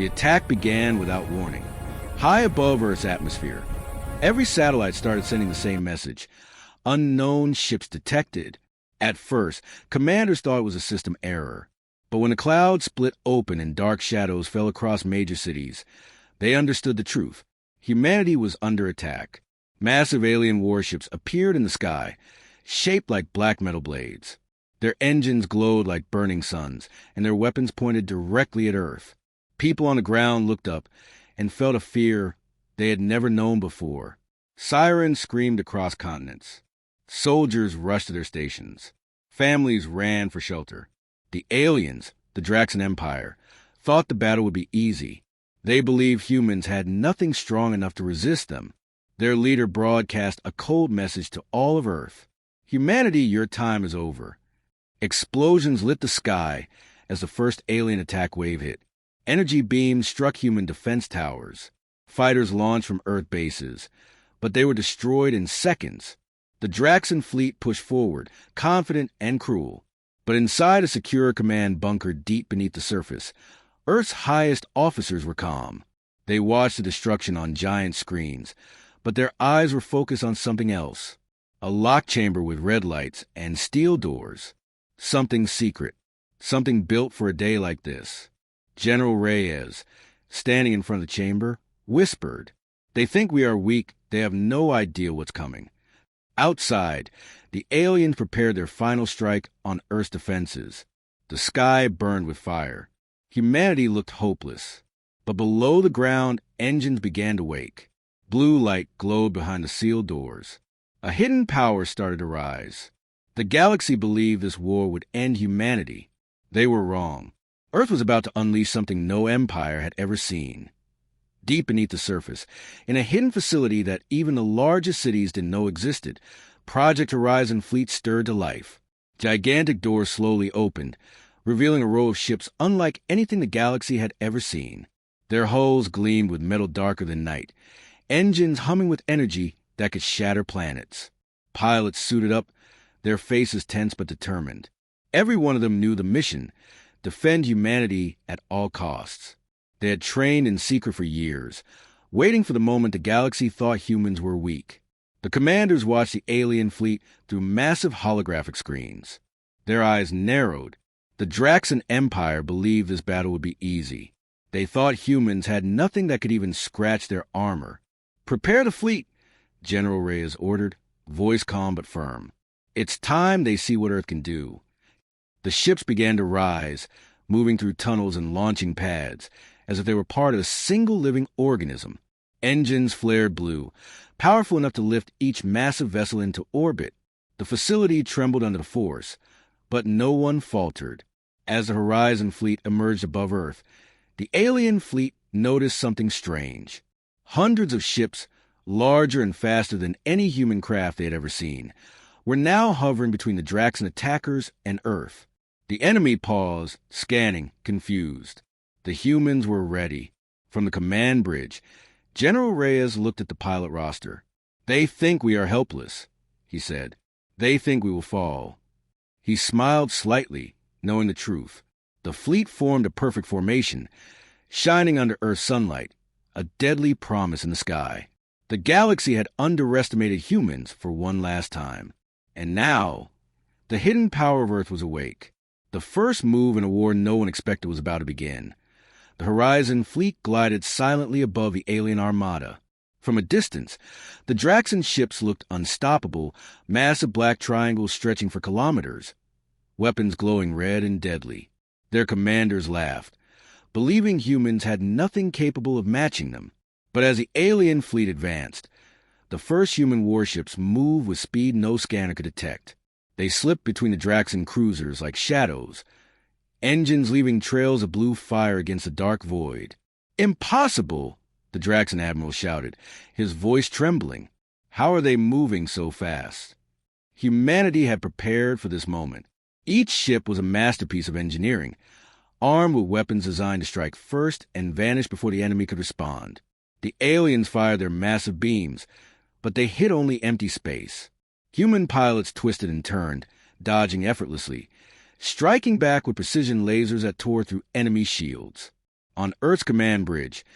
The attack began without warning, high above Earth's atmosphere. Every satellite started sending the same message: unknown ships detected. At first, commanders thought it was a system error. But when the clouds split open and dark shadows fell across major cities, they understood the truth. Humanity was under attack. Massive alien warships appeared in the sky, shaped like black metal blades. Their engines glowed like burning suns, and their weapons pointed directly at Earth. People on the ground looked up and felt a fear they had never known before. Sirens screamed across continents. Soldiers rushed to their stations. Families ran for shelter. The aliens, the Draxan Empire, thought the battle would be easy. They believed humans had nothing strong enough to resist them. Their leader broadcast a cold message to all of Earth: "Humanity, your time is over." Explosions lit the sky as the first alien attack wave hit. Energy beams struck human defense towers. Fighters launched from Earth bases, but they were destroyed in seconds. The Draxan fleet pushed forward, confident and cruel. But inside a secure command bunker deep beneath the surface, Earth's highest officers were calm. They watched the destruction on giant screens, but their eyes were focused on something else: a lock chamber with red lights and steel doors. Something secret, something built for a day like this. General Reyes, standing in front of the chamber, whispered, "They think we are weak. They have no idea what's coming." Outside, the aliens prepared their final strike on Earth's defenses. The sky burned with fire. Humanity looked hopeless. But below the ground, engines began to wake. Blue light glowed behind the sealed doors. A hidden power started to rise. The galaxy believed this war would end humanity. They were wrong. Earth was about to unleash something no empire had ever seen. Deep beneath the surface, in a hidden facility that even the largest cities didn't know existed, Project Horizon fleet stirred to life. Gigantic doors slowly opened, revealing a row of ships unlike anything the galaxy had ever seen. Their hulls gleamed with metal darker than night, engines humming with energy that could shatter planets. Pilots suited up, their faces tense but determined. Every one of them knew the mission: defend humanity at all costs. They had trained in secret for years, waiting for the moment the galaxy thought humans were weak. The commanders watched the alien fleet through massive holographic screens. Their eyes narrowed. The Draxan Empire believed this battle would be easy. They thought humans had nothing that could even scratch their armor. "Prepare the fleet," General Reyes ordered, voice calm but firm. "It's time they see what Earth can do." The ships began to rise, moving through tunnels and launching pads, as if they were part of a single living organism. Engines flared blue, powerful enough to lift each massive vessel into orbit. The facility trembled under the force, but no one faltered. As the Horizon fleet emerged above Earth, the alien fleet noticed something strange. Hundreds of ships, larger and faster than any human craft they had ever seen, were now hovering between the Draxan attackers and Earth. The enemy paused, scanning, confused. The humans were ready. From the command bridge, General Reyes looked at the pilot roster. "They think we are helpless," he said. "They think we will fall." He smiled slightly, knowing the truth. The fleet formed a perfect formation, shining under Earth's sunlight, a deadly promise in the sky. The galaxy had underestimated humans for one last time. And now, the hidden power of Earth was awake. The first move in a war no one expected was about to begin. The Horizon fleet glided silently above the alien armada. From a distance, the Draxan ships looked unstoppable, massive black triangles stretching for kilometers, weapons glowing red and deadly. Their commanders laughed, believing humans had nothing capable of matching them. But as the alien fleet advanced, the first human warships moved with speed no scanner could detect. They slipped between the Draxan cruisers like shadows, engines leaving trails of blue fire against the dark void. "Impossible!" the Draxan admiral shouted, his voice trembling. "How are they moving so fast?" Humanity had prepared for this moment. Each ship was a masterpiece of engineering, armed with weapons designed to strike first and vanish before the enemy could respond. The aliens fired their massive beams, but they hit only empty space. Human pilots twisted and turned, dodging effortlessly, striking back with precision lasers that tore through enemy shields. On Earth's command bridge,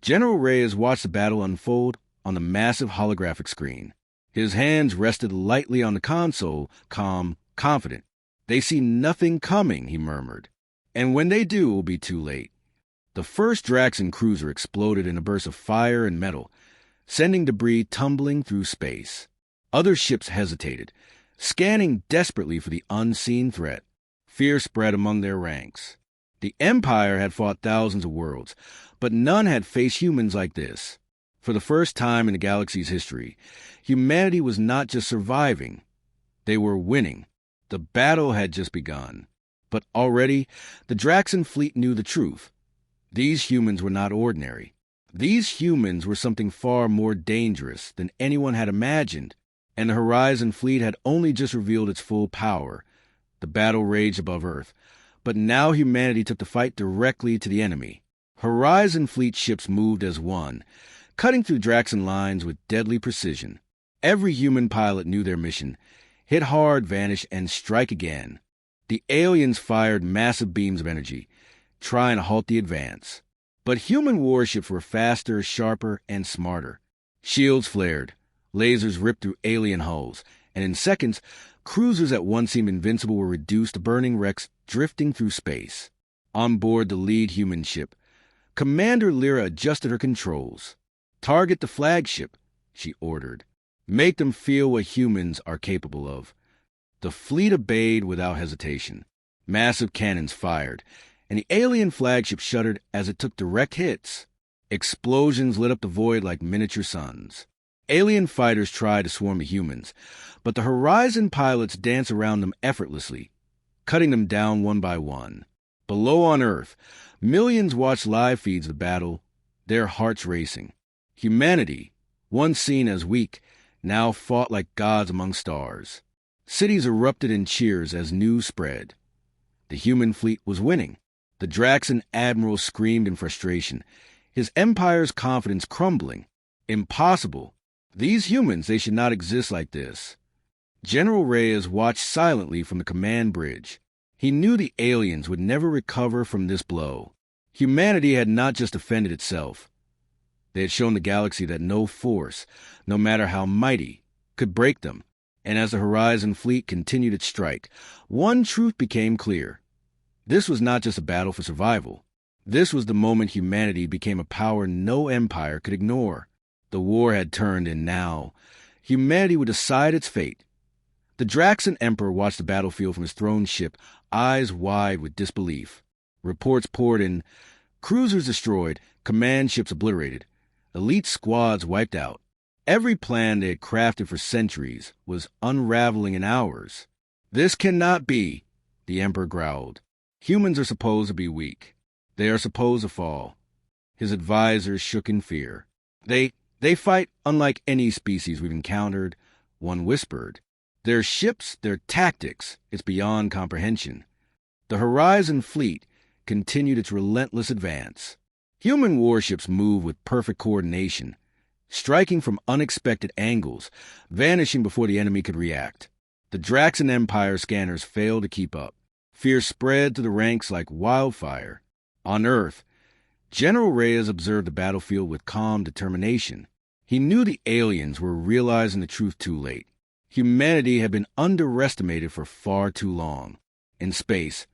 General Reyes watched the battle unfold on the massive holographic screen. His hands rested lightly on the console, calm, confident. "They see nothing coming," he murmured. "And when they do, it will be too late." The first Draxon cruiser exploded in a burst of fire and metal, sending debris tumbling through space. Other ships hesitated, scanning desperately for the unseen threat. Fear spread among their ranks. The Empire had fought thousands of worlds, but none had faced humans like this. For the first time in the galaxy's history, humanity was not just surviving. They were winning. The battle had just begun. But already, the Draxon fleet knew the truth. These humans were not ordinary. These humans were something far more dangerous than anyone had imagined, and the Horizon fleet had only just revealed its full power. The battle raged above Earth, but now humanity took the fight directly to the enemy. Horizon fleet ships moved as one, cutting through Draxon lines with deadly precision. Every human pilot knew their mission: hit hard, vanish, and strike again. The aliens fired massive beams of energy, trying to halt the advance. But human warships were faster, sharper, and smarter. Shields flared, lasers ripped through alien hulls, and in seconds, cruisers that once seemed invincible were reduced to burning wrecks drifting through space. On board the lead human ship, Commander Lyra adjusted her controls. "Target the flagship," she ordered. "Make them feel what humans are capable of." The fleet obeyed without hesitation. Massive cannons fired, and the alien flagship shuddered as it took direct hits. Explosions lit up the void like miniature suns. Alien fighters tried to swarm the humans, but the Horizon pilots danced around them effortlessly, cutting them down one by one. Below on Earth, millions watched live feeds of the battle, their hearts racing. Humanity, once seen as weak, now fought like gods among stars. Cities erupted in cheers as news spread. The human fleet was winning. The Draxon admiral screamed in frustration, his empire's confidence crumbling. Impossible. These humans, they should not exist like this. General Reyes watched silently from the command bridge. He knew the aliens would never recover from this blow. Humanity had not just defended itself. They had shown the galaxy that no force, no matter how mighty, could break them. And as the Horizon fleet continued its strike, one truth became clear. This was not just a battle for survival. This was the moment humanity became a power no empire could ignore. The war had turned, and now humanity would decide its fate. The Draxon Emperor watched the battlefield from his throne ship, eyes wide with disbelief. Reports poured in: cruisers destroyed, command ships obliterated, elite squads wiped out. Every plan they had crafted for centuries was unraveling in hours. "This cannot be," the Emperor growled. "Humans are supposed to be weak. They are supposed to fall." His advisors shook in fear. They fight unlike any species we've encountered," one whispered. "Their ships, their tactics, it's beyond comprehension." The Horizon fleet continued its relentless advance. Human warships moved with perfect coordination, striking from unexpected angles, vanishing before the enemy could react. The Draxon Empire scanners failed to keep up. Fear spread through the ranks like wildfire. On Earth, General Reyes observed the battlefield with calm determination. He knew the aliens were realizing the truth too late. Humanity had been underestimated for far too long. In space,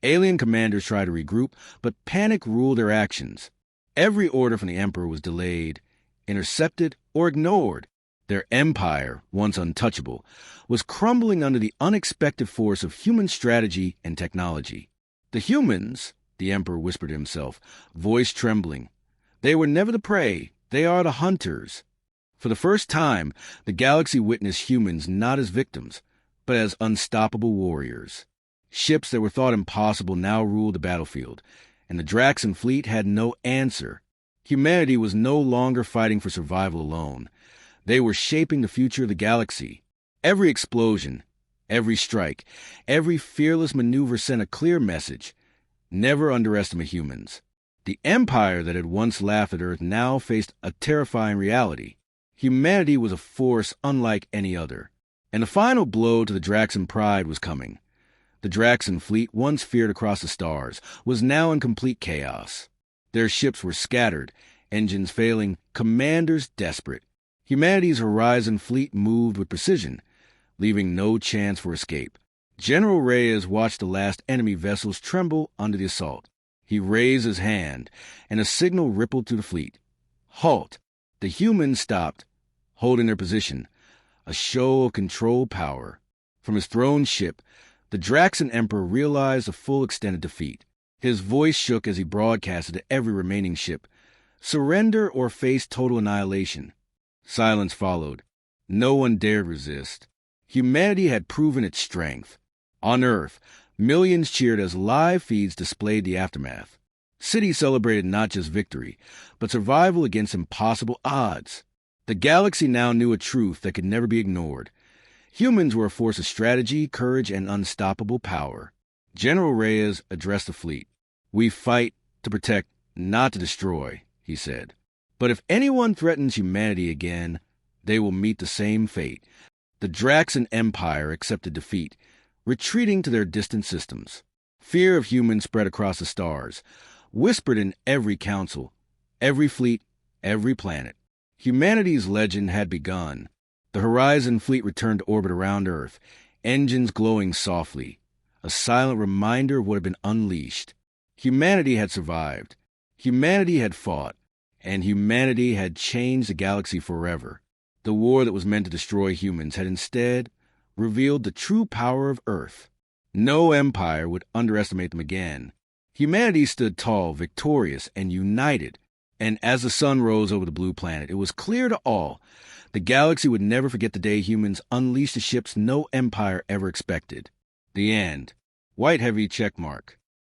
alien commanders tried to regroup, but panic ruled their actions. Every order from the Emperor was delayed, intercepted, or ignored. Their empire, once untouchable, was crumbling under the unexpected force of human strategy and technology. "The humans," the Emperor whispered to himself, voice trembling, "they were never the prey, they are the hunters." For the first time, the galaxy witnessed humans not as victims, but as unstoppable warriors. Ships that were thought impossible now ruled the battlefield, and the Draxon fleet had no answer. Humanity was no longer fighting for survival alone. They were shaping the future of the galaxy. Every explosion, every strike, every fearless maneuver sent a clear message: never underestimate humans. The empire that had once laughed at Earth now faced a terrifying reality. Humanity was a force unlike any other. And the final blow to the Draxon pride was coming. The Draxon fleet, once feared across the stars, was now in complete chaos. Their ships were scattered, engines failing, commanders desperate. Humanity's Horizon fleet moved with precision, leaving no chance for escape. General Reyes watched the last enemy vessels tremble under the assault. He raised his hand, and a signal rippled through the fleet. Halt! The humans stopped, holding their position, a show of controlled power. From his throne ship, the Draxan Emperor realized the full extent of defeat. His voice shook as he broadcasted to every remaining ship, "Surrender or face total annihilation." Silence followed. No one dared resist. Humanity had proven its strength. On Earth, millions cheered as live feeds displayed the aftermath. Cities celebrated not just victory, but survival against impossible odds. The galaxy now knew a truth that could never be ignored. Humans were a force of strategy, courage, and unstoppable power. General Reyes addressed the fleet. "We fight to protect, not to destroy," he said. "But if anyone threatens humanity again, they will meet the same fate." The Draxan Empire accepted defeat, retreating to their distant systems. Fear of humans spread across the stars, whispered in every council, every fleet, every planet. Humanity's legend had begun. The Horizon fleet returned to orbit around Earth, engines glowing softly, a silent reminder of what had been unleashed. Humanity had survived. Humanity had fought. And humanity had changed the galaxy forever. The war that was meant to destroy humans had instead revealed the true power of Earth. No empire would underestimate them again. Humanity stood tall, victorious, and united. And as the sun rose over the blue planet, it was clear to all the galaxy would never forget the day humans unleashed the ships no empire ever expected. The end. White heavy checkmark.